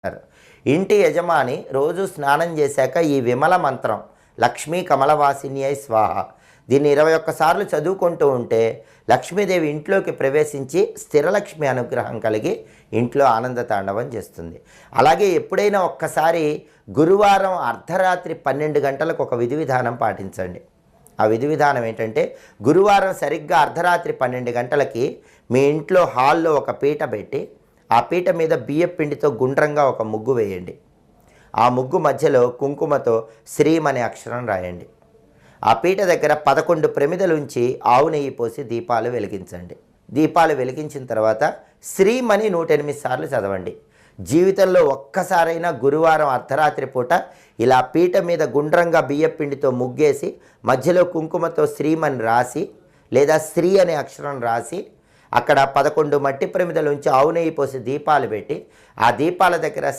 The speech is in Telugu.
అంటారు. ఇంటి యజమాని రోజు స్నానం చేశాక ఈ విమల మంత్రం లక్ష్మీ కమలవాసిన్యై స్వాహ దీన్ని 21 సార్లు చదువుకుంటూ ఉంటే లక్ష్మీదేవి ఇంట్లోకి ప్రవేశించి స్థిరలక్ష్మి అనుగ్రహం కలిగి ఇంట్లో ఆనంద తాండవం చేస్తుంది. అలాగే ఎప్పుడైనా ఒక్కసారి గురువారం అర్ధరాత్రి 12 గంటలకు ఒక విధి విధానం పాటించండి. ఆ విధి విధానం ఏంటంటే, గురువారం సరిగ్గా అర్ధరాత్రి 12 గంటలకి మీ ఇంట్లో హాల్లో ఒక పీట పెట్టి ఆ పీట మీద బియ్యం పిండితో గుండ్రంగా ఒక ముగ్గు వేయండి. ఆ ముగ్గు మధ్యలో కుంకుమతో శ్రీం అనే అక్షరం రాయండి. ఆ పీట దగ్గర 11 ప్రమిదలుంచి ఆవు నెయ్యి పోసి దీపాలు వెలిగించండి. దీపాలు వెలిగించిన తర్వాత శ్రీం అని 108 సార్లు చదవండి. జీవితంలో ఒక్కసారైనా గురువారం అర్ధరాత్రి పూట ఇలా పీట మీద గుండ్రంగా బియ్యం పిండితో ముగ్గేసి మధ్యలో కుంకుమతో శ్రీం అని రాసి లేదా శ్రీ అనే అక్షరం రాసి అక్కడ 11 మట్టి ప్రమిదలుంచి ఆవు నెయ్యి పోసి దీపాలు పెట్టి ఆ దీపాల దగ్గర